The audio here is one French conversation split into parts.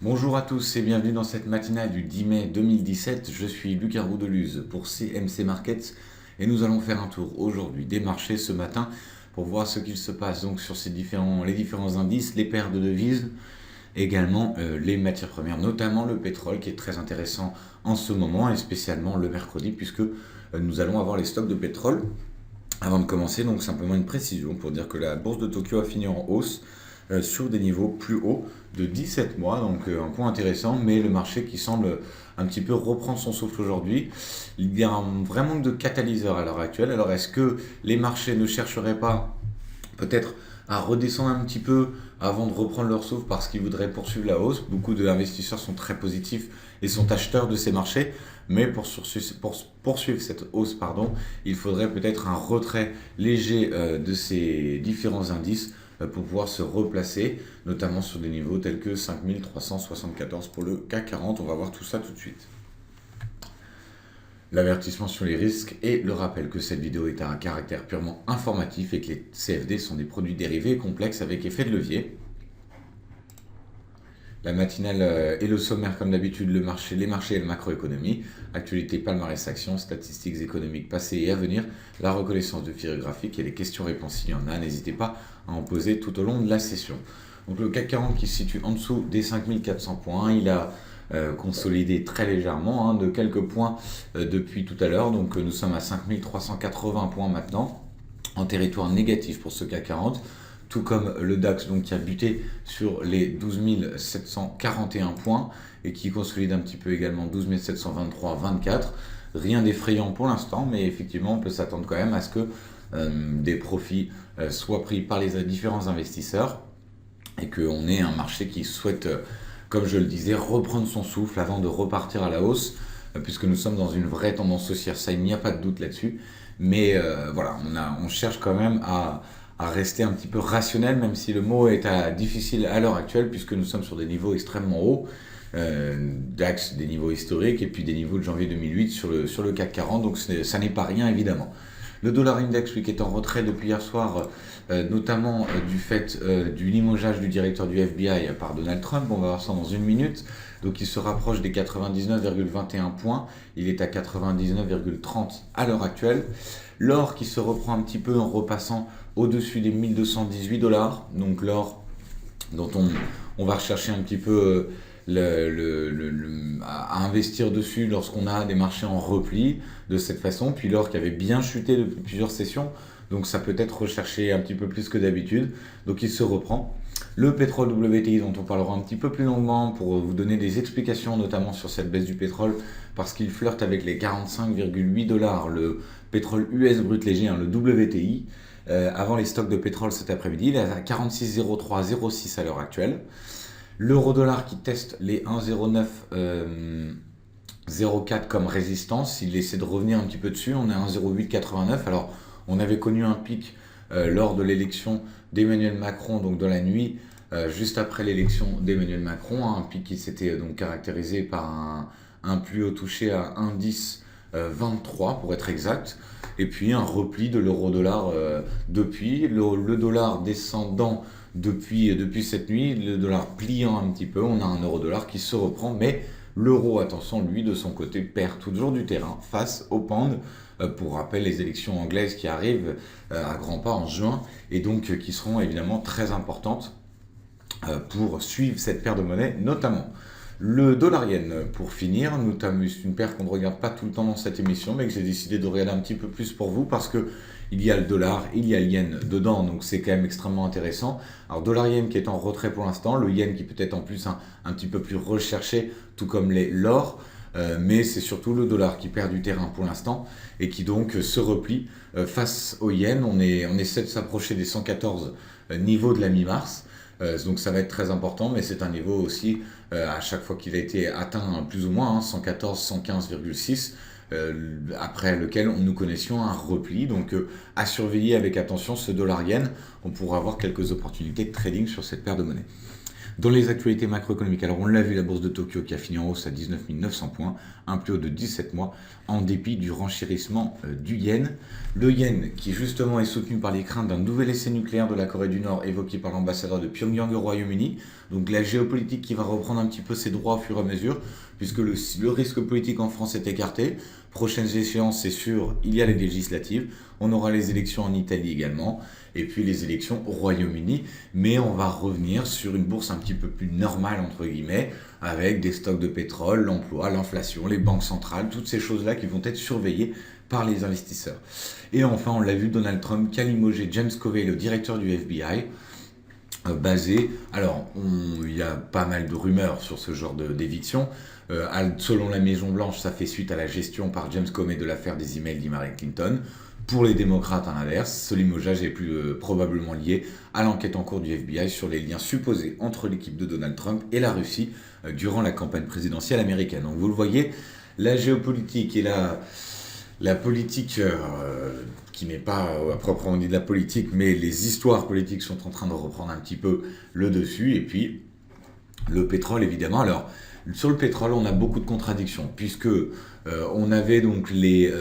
Bonjour à tous et bienvenue dans cette matinale du 10 mai 2017. Je suis Lucas Roudeluz pour CMC Markets et nous allons faire un tour aujourd'hui des marchés ce matin pour voir ce qu'il se passe donc sur les différents indices, les paires de devises, également les matières premières, notamment le pétrole qui est très intéressant en ce moment et spécialement le mercredi puisque nous allons avoir les stocks de pétrole. Avant de commencer, donc simplement une précision pour dire que la bourse de Tokyo a fini en hausse sur des niveaux plus hauts de 17 mois, donc un point intéressant, mais le marché qui semble un petit peu reprendre son souffle aujourd'hui. Il y a un vrai manque de catalyseurs à l'heure actuelle. Alors est-ce que les marchés ne chercheraient pas peut-être à redescendre un petit peu avant de reprendre leur souffle parce qu'ils voudraient poursuivre la hausse? Beaucoup d'investisseurs sont très positifs et sont acheteurs de ces marchés, mais pour poursuivre cette hausse, il faudrait peut-être un retrait léger de ces différents indices pour pouvoir se replacer, notamment sur des niveaux tels que 5374 pour le CAC 40. On va voir tout ça tout de suite. L'avertissement sur les risques et le rappel que cette vidéo est à un caractère purement informatif et que les CFD sont des produits dérivés complexes avec effet de levier. La matinale et le sommaire comme d'habitude, les marchés et la macroéconomie, actualité, palmarès actions, statistiques économiques passées et à venir, la reconnaissance de fil graphique et les questions-réponses s'il y en a, n'hésitez pas à en poser tout au long de la session. Donc le CAC 40 qui se situe en dessous des 5400 points, il a consolidé très légèrement de quelques points depuis tout à l'heure, donc nous sommes à 5380 points maintenant, en territoire négatif pour ce CAC 40. Tout comme le DAX donc, qui a buté sur les 12 741 points et qui consolide un petit peu également 12 723,24. Rien d'effrayant pour l'instant, mais effectivement on peut s'attendre quand même à ce que des profits soient pris par les différents investisseurs et qu'on ait un marché qui souhaite, comme je le disais, reprendre son souffle avant de repartir à la hausse, puisque nous sommes dans une vraie tendance haussière, ça il n'y a pas de doute là-dessus, mais voilà, on cherche quand même à rester un petit peu rationnel, même si le mot est difficile à l'heure actuelle, puisque nous sommes sur des niveaux extrêmement hauts, DAX des niveaux historiques, et puis des niveaux de janvier 2008 sur le CAC 40, donc ça n'est pas rien évidemment. Le dollar index, lui, qui est en retrait depuis hier soir, notamment du fait du limogeage du directeur du FBI par Donald Trump, on va voir ça dans une minute, donc il se rapproche des 99,21 points, il est à 99,30 à l'heure actuelle. L'or qui se reprend un petit peu en repassant au-dessus des 1218 dollars, donc l'or dont on va rechercher un petit peu à investir dessus lorsqu'on a des marchés en repli de cette façon, puis l'or qui avait bien chuté depuis plusieurs sessions, donc ça peut être recherché un petit peu plus que d'habitude, donc il se reprend. Le pétrole WTI dont on parlera un petit peu plus longuement pour vous donner des explications notamment sur cette baisse du pétrole parce qu'il flirte avec les 45,8 dollars, le pétrole US brut léger, le WTI, avant les stocks de pétrole cet après-midi, il est à 46,0306 à l'heure actuelle. L'euro-dollar qui teste les 1,0904 comme résistance, il essaie de revenir un petit peu dessus, on est à 1,0889. Alors on avait connu un pic lors de l'élection d'Emmanuel Macron, donc dans la nuit, juste après l'élection d'Emmanuel Macron, un pic qui s'était donc caractérisé par un plus haut touché à 1,1023 pour être exact, et puis un repli de l'euro-dollar depuis, le dollar descendant depuis cette nuit, le dollar pliant un petit peu, on a un euro-dollar qui se reprend, mais l'euro, attention, lui, de son côté, perd toujours du terrain face au pound. Pour rappel, les élections anglaises qui arrivent à grands pas en juin et donc qui seront évidemment très importantes pour suivre cette paire de monnaie notamment. Le dollar yen pour finir, notamment une paire qu'on ne regarde pas tout le temps dans cette émission mais que j'ai décidé de regarder un petit peu plus pour vous parce que il y a le dollar, il y a le yen dedans, donc c'est quand même extrêmement intéressant. Alors dollar yen qui est en retrait pour l'instant, le yen qui peut être en plus un petit peu plus recherché, tout comme l'or, mais c'est surtout le dollar qui perd du terrain pour l'instant et qui donc se replie face au yen. On essaie de s'approcher des 114 niveaux de la mi-mars. Donc ça va être très important, mais c'est un niveau aussi, à chaque fois qu'il a été atteint plus ou moins, 114, 115,6, après lequel nous connaissions un repli. Donc à surveiller avec attention ce dollar yen, on pourra avoir quelques opportunités de trading sur cette paire de monnaie. Dans les actualités macroéconomiques, alors on l'a vu, la bourse de Tokyo qui a fini en hausse à 19 900 points, un plus haut de 17 mois, en dépit du renchérissement du yen. Le yen qui justement est soutenu par les craintes d'un nouvel essai nucléaire de la Corée du Nord évoqué par l'ambassadeur de Pyongyang au Royaume-Uni. Donc la géopolitique qui va reprendre un petit peu ses droits au fur et à mesure, puisque le risque politique en France est écarté. Prochaines échéances, c'est sûr, il y a les législatives, on aura les élections en Italie également, et puis les élections au Royaume-Uni, mais on va revenir sur une bourse un petit peu plus normale, entre guillemets, avec des stocks de pétrole, l'emploi, l'inflation, les banques centrales, toutes ces choses-là qui vont être surveillées par les investisseurs. Et enfin, on l'a vu, Donald Trump qui a limogé James Comey, le directeur du FBI, il y a pas mal de rumeurs sur ce genre d'éviction. Selon la Maison Blanche, ça fait suite à la gestion par James Comey de l'affaire des emails d'Hillary Clinton. Pour les démocrates, à l'inverse, ce limogeage est plus probablement lié à l'enquête en cours du FBI sur les liens supposés entre l'équipe de Donald Trump et la Russie durant la campagne présidentielle américaine. Donc vous le voyez, la géopolitique et la politique, qui n'est pas à proprement dit de la politique, mais les histoires politiques sont en train de reprendre un petit peu le dessus. Et puis, le pétrole, évidemment. Alors, sur le pétrole, on a beaucoup de contradictions, puisque on avait donc les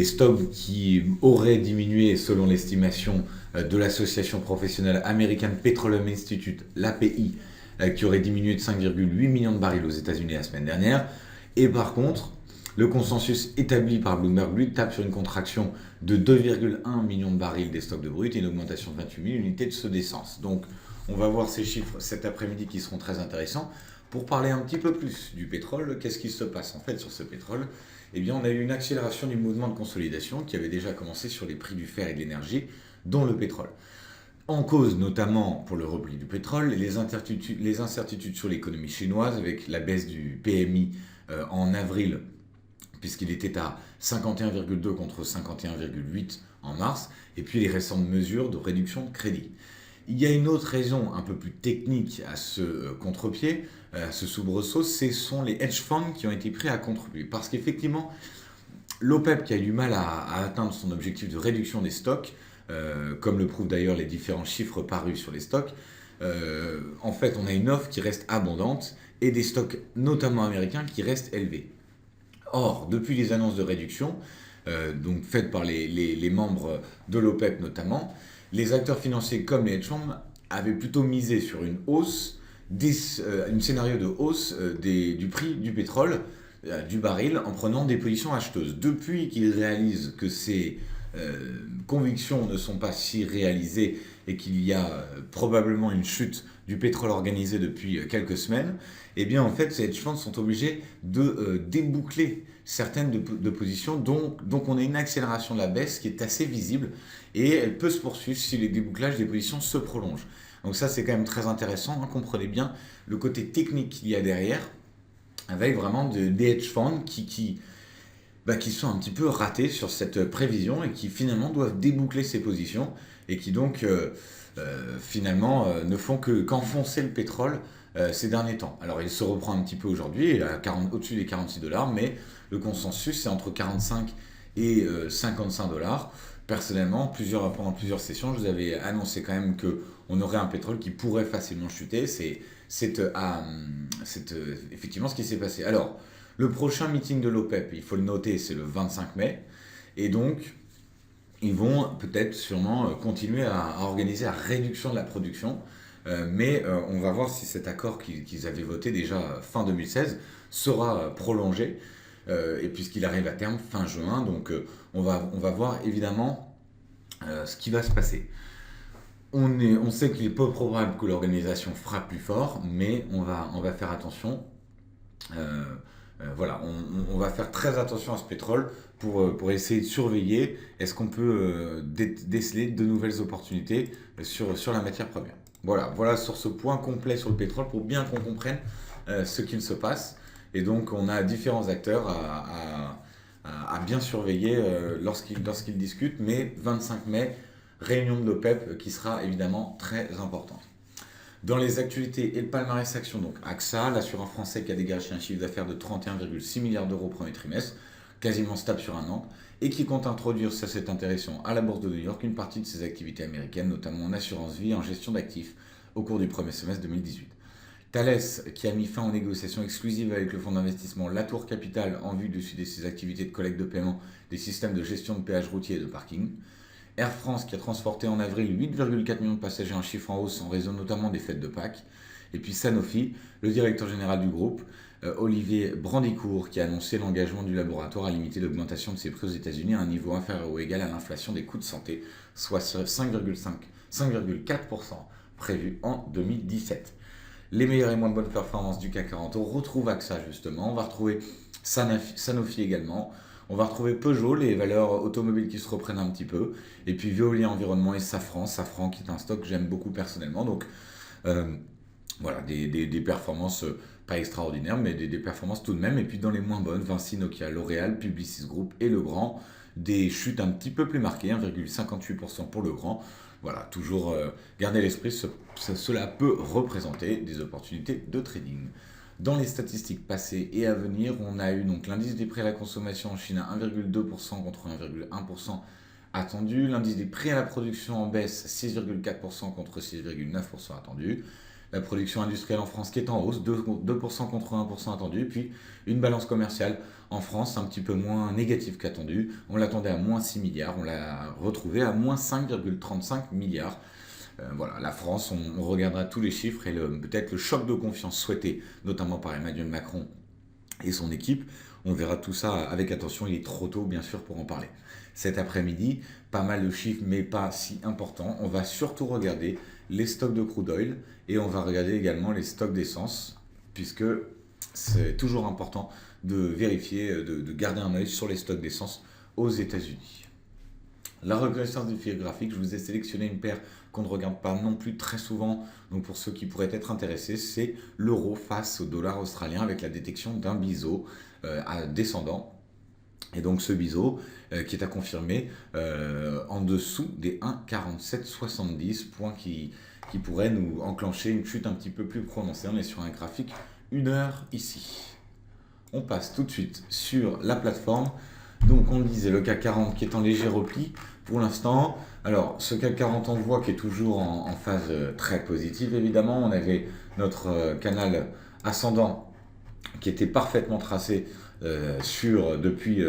stocks qui auraient diminué, selon l'estimation de l'association professionnelle American Petroleum Institute, l'API, qui aurait diminué de 5,8 millions de barils aux États-Unis la semaine dernière. Et par contre, le consensus établi par Bloomberg, lui, tape sur une contraction de 2,1 millions de barils des stocks de brut et une augmentation de 28 000 unités de ceux d'essence. Donc, on va voir ces chiffres cet après-midi qui seront très intéressants. Pour parler un petit peu plus du pétrole, qu'est-ce qui se passe en fait sur ce pétrole ? Eh bien, on a eu une accélération du mouvement de consolidation qui avait déjà commencé sur les prix du fer et de l'énergie, dont le pétrole. En cause notamment pour le repli du pétrole, les incertitudes sur l'économie chinoise avec la baisse du PMI en avril, puisqu'il était à 51,2 contre 51,8 en mars, et puis les récentes mesures de réduction de crédit. Il y a une autre raison un peu plus technique à ce contre-pied, à ce soubresaut, ce sont les hedge funds qui ont été pris à contre-pied. Parce qu'effectivement, l'OPEP qui a eu du mal à atteindre son objectif de réduction des stocks, comme le prouvent d'ailleurs les différents chiffres parus sur les stocks, en fait on a une offre qui reste abondante et des stocks notamment américains qui restent élevés. Or, depuis les annonces de réduction, donc faites par les membres de l'OPEP notamment, les acteurs financiers comme les hedge funds avaient plutôt misé sur une hausse, un scénario de hausse du prix du pétrole, du baril, en prenant des positions acheteuses. Depuis qu'ils réalisent que ces convictions ne sont pas si réalisées et qu'il y a probablement une chute du pétrole organisée depuis quelques semaines, eh bien en fait ces hedge funds sont obligés de déboucler certaines de positions, donc on a une accélération de la baisse qui est assez visible et elle peut se poursuivre si les débouclages des positions se prolongent. Donc ça c'est quand même très intéressant, hein, comprenez bien le côté technique qu'il y a derrière, avec vraiment des hedge funds qui sont un petit peu ratés sur cette prévision et qui finalement doivent déboucler ces positions et qui donc finalement ne font qu'enfoncer le pétrole ces derniers temps. Alors il se reprend un petit peu aujourd'hui, au-dessus des 46 $, mais le consensus c'est entre 45 et 55 $. Personnellement, pendant plusieurs sessions, je vous avais annoncé quand même qu'on aurait un pétrole qui pourrait facilement chuter. C'est effectivement ce qui s'est passé. Alors, le prochain meeting de l'OPEP, il faut le noter, c'est le 25 mai. Et donc, ils vont peut-être sûrement continuer à organiser la réduction de la production. Mais on va voir si cet accord qu'ils avaient voté déjà fin 2016 sera prolongé. Et puisqu'il arrive à terme fin juin, donc on va voir évidemment ce qui va se passer. On sait qu'il est peu probable que l'organisation frappe plus fort, mais on va faire attention. Voilà, on va faire très attention à ce pétrole pour essayer de surveiller est-ce qu'on peut déceler de nouvelles opportunités sur la matière première. Voilà sur ce point complet sur le pétrole pour bien qu'on comprenne ce qu'il se passe. Et donc on a différents acteurs à bien surveiller lorsqu'ils discutent, mais 25 mai, réunion de l'OPEP qui sera évidemment très importante. Dans les actualités et le palmarès action, donc AXA, l'assureur français qui a dégagé un chiffre d'affaires de 31,6 milliards d'euros au premier trimestre, quasiment stable sur un an, et qui compte introduire, ça c'est intéressant, à la bourse de New York, une partie de ses activités américaines, notamment en assurance vie et en gestion d'actifs, au cours du premier semestre 2018. Thales, qui a mis fin aux négociations exclusives avec le fonds d'investissement Latour Capital en vue de suivre ses activités de collecte de paiement des systèmes de gestion de péage routier et de parking. Air France, qui a transporté en avril 8,4 millions de passagers, un chiffre en hausse en raison notamment des fêtes de Pâques. Et puis Sanofi, le directeur général du groupe, Olivier Brandicourt, qui a annoncé l'engagement du laboratoire à limiter l'augmentation de ses prix aux États-Unis à un niveau inférieur ou égal à l'inflation des coûts de santé, soit 5,4% prévu en 2017. Les meilleures et moins bonnes performances du CAC 40, on retrouve AXA justement, on va retrouver Sanofi également, on va retrouver Peugeot, les valeurs automobiles qui se reprennent un petit peu, et puis Veolia Environnement et Safran qui est un stock que j'aime beaucoup personnellement, donc voilà, des performances pas extraordinaires, mais des performances tout de même. Et puis dans les moins bonnes, Vinci, Nokia, L'Oréal, Publicis Group et Legrand, des chutes un petit peu plus marquées, 1,58% pour Legrand. Voilà, toujours garder l'esprit, cela peut représenter des opportunités de trading. Dans les statistiques passées et à venir, on a eu donc l'indice des prix à la consommation en Chine à 1,2% contre 1,1% attendu. L'indice des prix à la production en baisse, 6,4% contre 6,9% attendu. La production industrielle en France qui est en hausse, 2% contre 1% attendu. Puis une balance commerciale en France un petit peu moins négative qu'attendu. On l'attendait à moins 6 milliards, on l'a retrouvé à moins 5,35 milliards. Voilà, la France, on regardera tous les chiffres et peut-être le choc de confiance souhaité, notamment par Emmanuel Macron et son équipe. On verra tout ça avec attention, il est trop tôt bien sûr pour en parler. Cet après-midi, pas mal de chiffres mais pas si importants. On va surtout regarder les stocks de crude oil et on va regarder également les stocks d'essence puisque c'est toujours important de vérifier, de garder un œil sur les stocks d'essence aux États-Unis. La reconnaissance du fil graphique, je vous ai sélectionné une paire qu'on ne regarde pas non plus très souvent, donc pour ceux qui pourraient être intéressés, c'est l'euro face au dollar australien avec la détection d'un biseau descendant. Et donc ce biseau qui est à confirmer en dessous des 1,4770, point qui pourrait nous enclencher une chute un petit peu plus prononcée. On est sur un graphique 1 heure ici. On passe tout de suite sur la plateforme. Donc on le disait, le CAC 40 qui est en léger repli pour l'instant. Alors ce CAC 40 on voit qui est toujours en phase très positive évidemment. On avait notre canal ascendant qui était parfaitement tracé depuis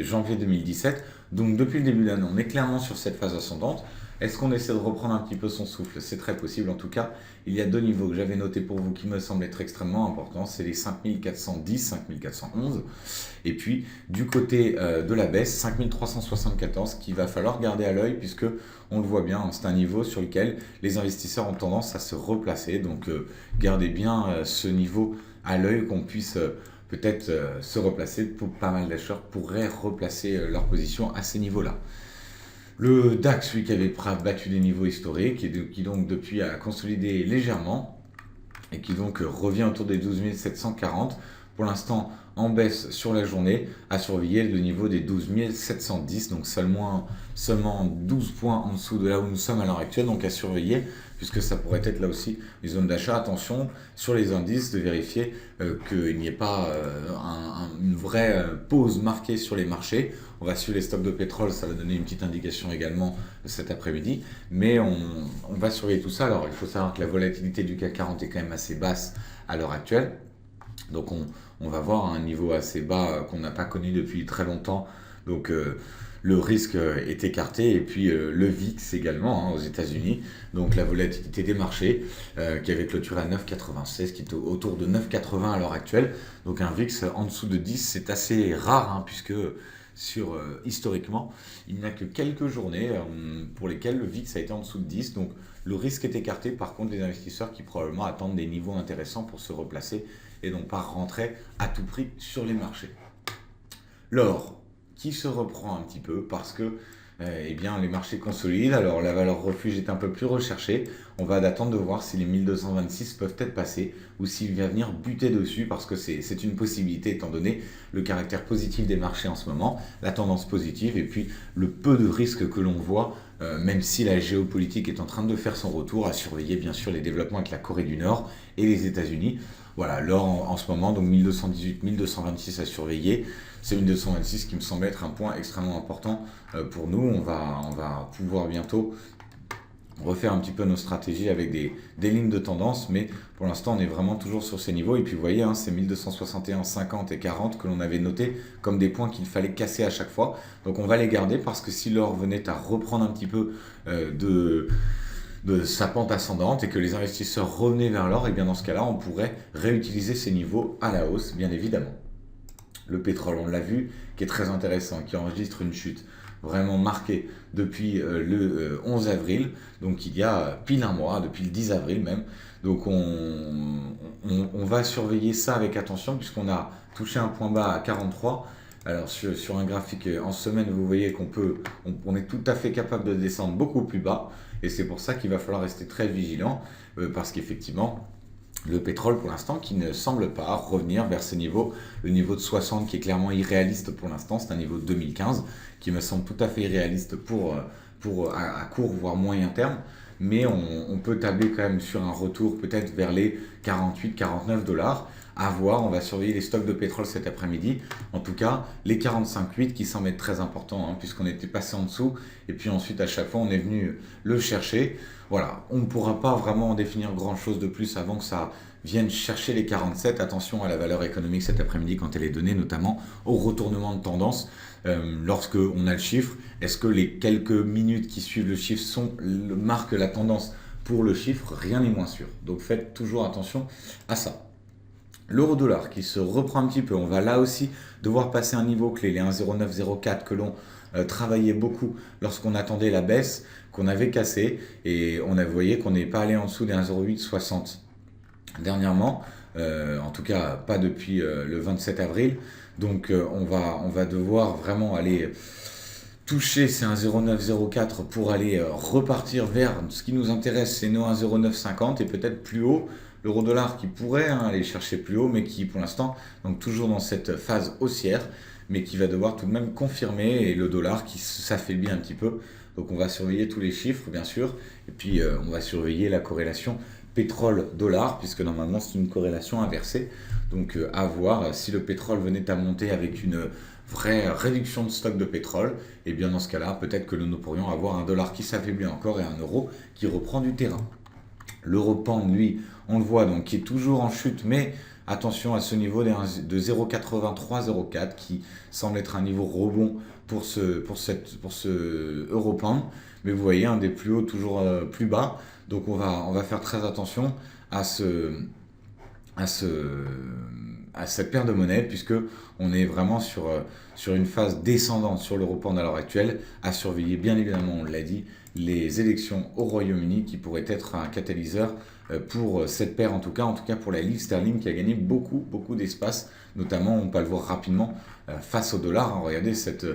janvier 2017. Donc depuis le début de l'année, on est clairement sur cette phase ascendante. Est-ce qu'on essaie de reprendre un petit peu son souffle? C'est très possible. En tout cas, il y a deux niveaux que j'avais notés pour vous qui me semblent être extrêmement importants. C'est les 5410, 5411. Et puis, du côté de la baisse, 5374 qu'il va falloir garder à l'œil puisque on le voit bien, c'est un niveau sur lequel les investisseurs ont tendance à se replacer. Donc, gardez bien ce niveau à l'œil qu'on puisse peut-être se replacer. Pour pas mal d'acheteurs pourraient replacer leur position à ces niveaux-là. Le DAX, lui, qui avait battu des niveaux historiques, qui donc depuis a consolidé légèrement et qui donc revient autour des 12 740. Pour l'instant, en baisse sur la journée, à surveiller le niveau des 12 710, donc seulement 12 points en dessous de là où nous sommes à l'heure actuelle, donc à surveiller, puisque ça pourrait être là aussi une zone d'achat. Attention sur les indices, de vérifier qu'il n'y ait pas une vraie pause marquée sur les marchés. On va suivre les stocks de pétrole, ça va donner une petite indication également cet après-midi, mais on va surveiller tout ça. Alors il faut savoir que la volatilité du CAC 40 est quand même assez basse à l'heure actuelle. Donc on va voir un niveau assez bas qu'on n'a pas connu depuis très longtemps. Donc le risque est écarté. Et puis le VIX également aux États-Unis. Donc la volatilité des marchés qui avait clôturé à 9,96, qui est autour de 9,80 à l'heure actuelle. Donc un VIX en dessous de 10, c'est assez rare puisque historiquement, il n'y a que quelques journées pour lesquelles le VIX a été en dessous de 10. Donc le risque est écarté. Par contre, des investisseurs qui probablement attendent des niveaux intéressants pour se replacer et donc pas rentrer à tout prix sur les marchés. L'or qui se reprend un petit peu parce que les marchés consolident. Alors la valeur refuge est un peu plus recherchée. On va attendre de voir si les 1226 peuvent être passés ou s'il va venir buter dessus parce que c'est une possibilité étant donné le caractère positif des marchés en ce moment, la tendance positive et puis le peu de risques que l'on voit, même si la géopolitique est en train de faire son retour, à surveiller bien sûr les développements avec la Corée du Nord et les États-Unis. Voilà, l'or en ce moment, donc 1218, 1226 à surveiller. C'est 1226 qui me semble être un point extrêmement important pour nous. On va pouvoir bientôt refaire un petit peu nos stratégies avec des lignes de tendance, mais pour l'instant on est vraiment toujours sur ces niveaux. Et puis vous voyez, hein, c'est 1261, 50 et 40 que l'on avait noté comme des points qu'il fallait casser à chaque fois. Donc on va les garder parce que si l'or venait à reprendre un petit peu de sa pente ascendante et que les investisseurs revenaient vers l'or, et bien dans ce cas-là on pourrait réutiliser ces niveaux à la hausse, bien évidemment. Le pétrole, on l'a vu, qui est très intéressant, qui enregistre une chute vraiment marquée depuis le 11 avril, donc il y a pile un mois, depuis le 10 avril même. Donc on va surveiller ça avec attention puisqu'on a touché un point bas à 43. Alors sur un graphique en semaine, vous voyez on est tout à fait capable de descendre beaucoup plus bas et c'est pour ça qu'il va falloir rester très vigilant parce qu'effectivement, le pétrole pour l'instant qui ne semble pas revenir vers ce niveau, le niveau de 60 qui est clairement irréaliste pour l'instant, c'est un niveau de 2015 qui me semble tout à fait irréaliste à court voire moyen terme, mais on peut tabler quand même sur un retour peut-être vers les 48-49 dollars. À voir, on va surveiller les stocks de pétrole cet après-midi. En tout cas, les 45,8 qui semblent être très importants, hein, puisqu'on était passé en dessous. Et puis ensuite, à chaque fois, on est venu le chercher. Voilà, on ne pourra pas vraiment en définir grand-chose de plus avant que ça vienne chercher les 47. Attention à la valeur économique cet après-midi quand elle est donnée, notamment au retournement de tendance. Lorsque on a le chiffre, est-ce que les quelques minutes qui suivent le chiffre marquent la tendance pour le chiffre? Rien n'est moins sûr. Donc faites toujours attention à ça. L'euro-dollar qui se reprend un petit peu, on va là aussi devoir passer un niveau clé, les 1,0904 que l'on travaillait beaucoup lorsqu'on attendait la baisse, qu'on avait cassé, et vous voyé qu'on n'est pas allé en dessous des 1,0860 dernièrement, en tout cas pas depuis le 27 avril, donc on va devoir vraiment aller toucher ces 1,0904 pour aller repartir vers ce qui nous intéresse, c'est nos 1,0950 et peut-être plus haut. L'euro-dollar qui pourrait aller chercher plus haut, mais qui pour l'instant, donc toujours dans cette phase haussière, mais qui va devoir tout de même confirmer, et le dollar qui s'affaiblit un petit peu. Donc on va surveiller tous les chiffres, bien sûr, et puis on va surveiller la corrélation pétrole-dollar, puisque normalement c'est une corrélation inversée. Donc à voir, si le pétrole venait à monter avec une vraie réduction de stock de pétrole, et bien dans ce cas-là, peut-être que nous pourrions avoir un dollar qui s'affaiblit encore et un euro qui reprend du terrain. L'euro-pound, lui, on le voit, donc qui est toujours en chute, mais attention à ce niveau de 0,83-0,4 qui semble être un niveau rebond pour ce euro-pound. Mais vous voyez, un des plus hauts toujours plus bas. Donc on va faire très attention à cette paire de monnaie, puisque on est vraiment sur une phase descendante sur l'euro-pound à l'heure actuelle, à surveiller bien évidemment, on l'a dit, les élections au Royaume-Uni qui pourraient être un catalyseur pour cette paire, en tout cas pour la livre sterling qui a gagné beaucoup d'espace, notamment on peut le voir rapidement face au dollar, hein. Regardez cette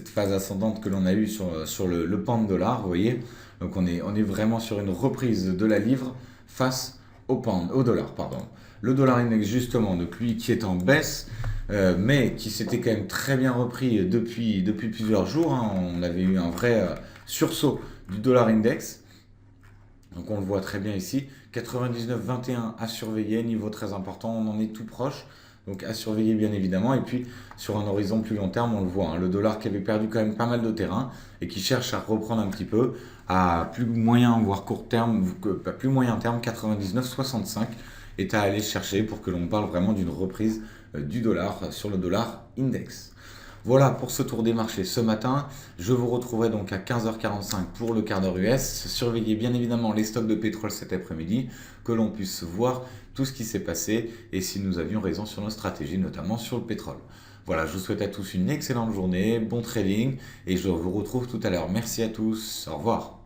phase ascendante que l'on a eue sur le pound dollar, vous voyez, donc on est vraiment sur une reprise de la livre face au dollar, pardon. Le dollar index justement, donc lui qui est en baisse, mais qui s'était quand même très bien repris depuis plusieurs jours, hein. On avait eu un vrai sursaut du dollar index. Donc on le voit très bien ici, 99,21 à surveiller, niveau très important, on en est tout proche. Donc à surveiller bien évidemment, et puis sur un horizon plus long terme, on le voit, hein, le dollar qui avait perdu quand même pas mal de terrain et qui cherche à reprendre un petit peu à plus moyen voire court terme, plus moyen terme, 99,65 est à aller chercher pour que l'on parle vraiment d'une reprise du dollar sur le dollar index. Voilà pour ce tour des marchés ce matin. Je vous retrouverai donc à 15h45 pour le quart d'heure US. Surveillez bien évidemment les stocks de pétrole cet après-midi, que l'on puisse voir tout ce qui s'est passé et si nous avions raison sur nos stratégies, notamment sur le pétrole. Voilà, je vous souhaite à tous une excellente journée, bon trading et je vous retrouve tout à l'heure. Merci à tous, au revoir.